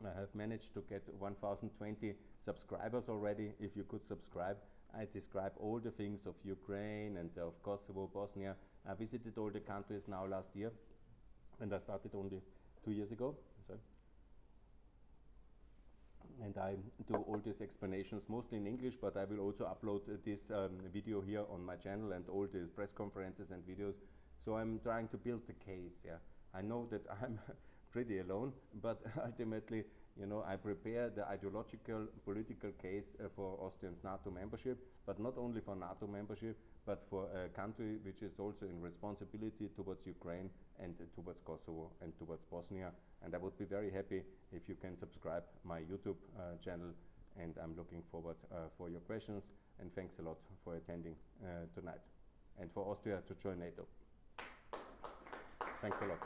I have managed to get 1,020 subscribers already. If you could subscribe, I describe all the things of Ukraine and of Kosovo, Bosnia. I visited all the countries now last year, and I started only 2 years ago. Sorry. And I do all these explanations mostly in English, but I will also upload this video here on my channel and all the press conferences and videos. So I'm trying to build the case. Yeah, I know that I'm pretty alone, but ultimately, you know, I prepare the ideological, political case for Austria's Nato membership, but not only for Nato membership, but for a country which is also in responsibility towards Ukraine and towards Kosovo and towards Bosnia. And I would be very happy if you can subscribe my YouTube channel, and I'm looking forward for your questions, and thanks a lot for attending tonight, and for Austria to join NATO. Thanks a lot.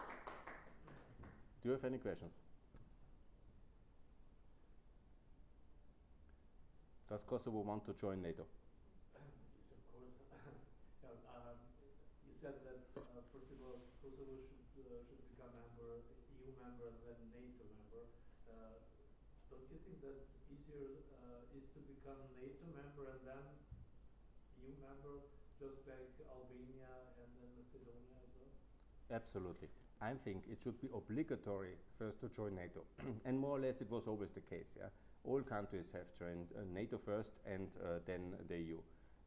Do you have any questions? Does Kosovo want to join NATO? Yes, of course. You said that first of all, Kosovo should become member, EU member, and then NATO member. Don't you think that easier is to become NATO member and then EU member, just like Albania and then Macedonia as well? Absolutely. I think it should be obligatory first to join NATO. And more or less it was always the case. Yeah? All countries have joined NATO first and then the EU.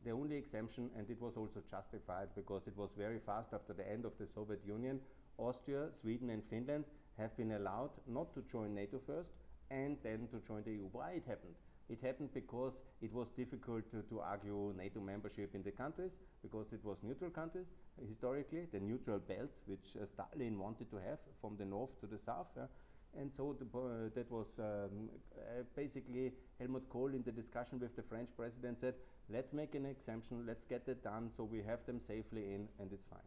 The only exemption, and it was also justified because it was very fast after the end of the Soviet Union, Austria, Sweden and Finland have been allowed not to join NATO first and then to join the EU. Why it happened? It happened because it was difficult to argue NATO membership in the countries, because it was neutral countries historically, the neutral belt which Stalin wanted to have from the north to the south. And so that was basically Helmut Kohl in the discussion with the French president said, let's make an exemption, let's get it done so we have them safely in and it's fine.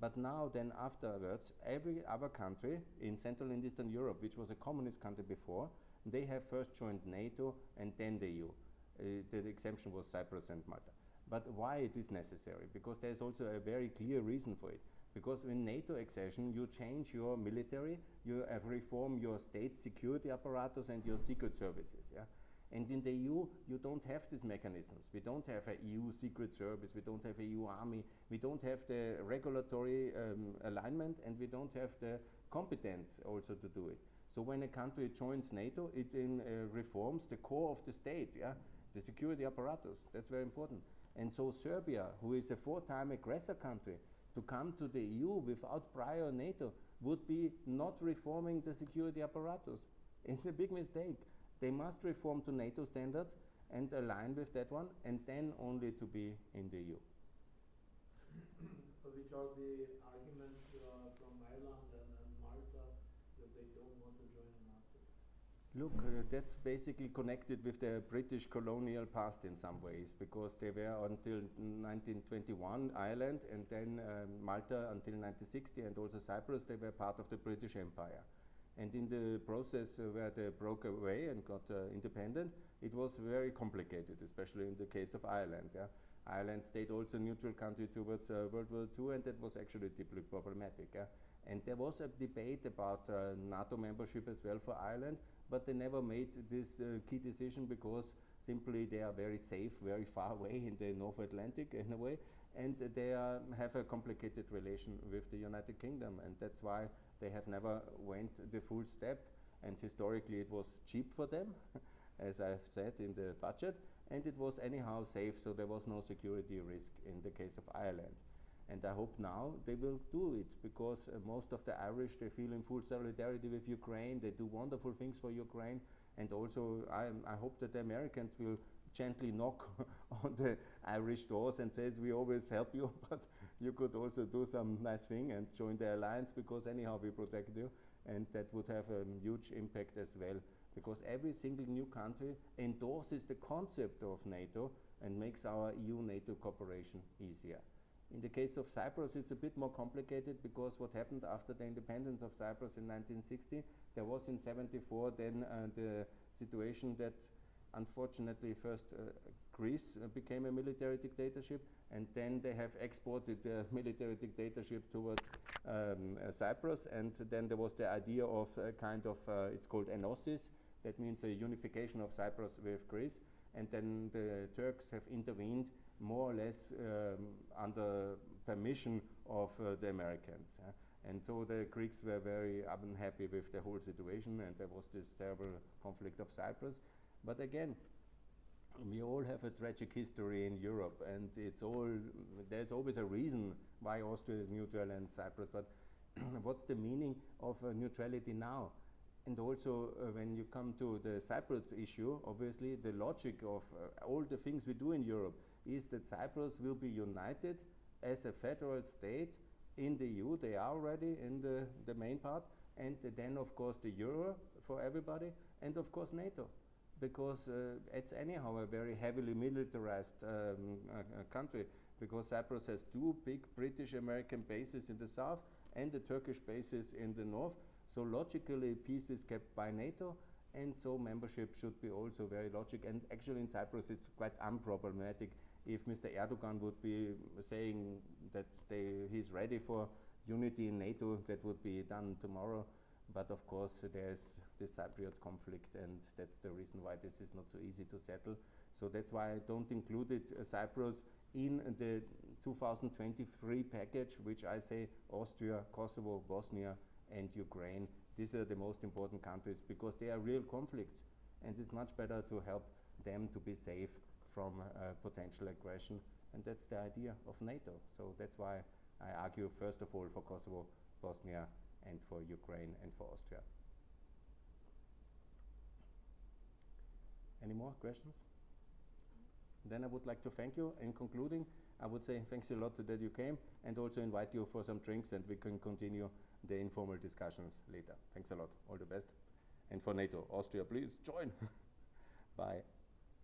But now then afterwards, every other country in Central and Eastern Europe, which was a communist country before, they have first joined NATO and then the EU. The exemption was Cyprus and Malta. But why it is necessary? Because there's also a very clear reason for it. Because in NATO accession, you change your military, you reform your state security apparatus and your secret services. Yeah? And in the EU, you don't have these mechanisms. We don't have an EU secret service, we don't have an EU army, we don't have the regulatory alignment, and we don't have the competence also to do it. So when a country joins NATO, it reforms the core of the state, yeah? The security apparatus. That's very important. And so Serbia, who is a 4-time aggressor country, to come to the EU without prior NATO would be not reforming the security apparatus. It's a big mistake. They must reform to NATO standards and align with that one, and then only to be in the EU. Which are the arguments from Ireland and Malta that they don't want to join NATO? Look, that's basically connected with the British colonial past in some ways, because they were until 1921 Ireland, and then Malta until 1960, and also Cyprus, they were part of the British Empire. And in the process where they broke away and got independent, it was very complicated, especially in the case of Ireland. Yeah? Ireland stayed also a neutral country towards World War II, and that was actually deeply problematic. Yeah? And there was a debate about NATO membership as well for Ireland, but they never made this key decision because simply they are very safe, very far away in the North Atlantic in a way, and they have a complicated relation with the United Kingdom, and that's why they have never went the full step. And historically it was cheap for them, as I've said, in the budget, and it was anyhow safe, so there was no security risk in the case of Ireland. And I hope now they will do it, because most of the Irish, they feel in full solidarity with Ukraine. They do wonderful things for Ukraine. And also I hope that the Americans will gently knock on the Irish doors and says, we always help you, but you could also do some nice thing and join the alliance, because anyhow we protect you. And that would have a huge impact as well, because every single new country endorses the concept of NATO and makes our EU-NATO cooperation easier. In the case of Cyprus, it's a bit more complicated, because what happened after the independence of Cyprus in 1960, there was in 74 then the situation that unfortunately first Greece became a military dictatorship, and then they have exported the military dictatorship towards Cyprus, and then there was the idea of a kind of, it's called enosis, that means a unification of Cyprus with Greece, and then the Turks have intervened more or less under permission of the Americans. And so the Greeks were very unhappy with the whole situation, and there was this terrible conflict of Cyprus. But again, we all have a tragic history in Europe, and there's always a reason why Austria is neutral and Cyprus, but what's the meaning of neutrality now? And also when you come to the Cyprus issue, obviously the logic of all the things we do in Europe is that Cyprus will be united as a federal state in the EU. They are already in the main part, and then of course the Euro for everybody, and of course NATO, because it's anyhow a very heavily militarized country, because Cyprus has two big British-American bases in the south and the Turkish bases in the north. So logically, peace is kept by NATO, and so membership should be also very logical. And actually in Cyprus it's quite unproblematic. If Mr. Erdogan would be saying that he's ready for unity in NATO, that would be done tomorrow. But of course there's the Cypriot conflict, and that's the reason why this is not so easy to settle. So that's why I don't include it, Cyprus, in the 2023 package, which I say Austria, Kosovo, Bosnia, and Ukraine. These are the most important countries, because they are real conflicts, and it's much better to help them to be safe from potential aggression, and that's the idea of NATO. So that's why I argue first of all for Kosovo, Bosnia, and for Ukraine and for Austria. Any more questions? Then I would like to thank you. In concluding, I would say thanks a lot that you came, and also invite you for some drinks, and we can continue the informal discussions later. Thanks a lot. All the best. And for NATO, Austria, please join. Bye.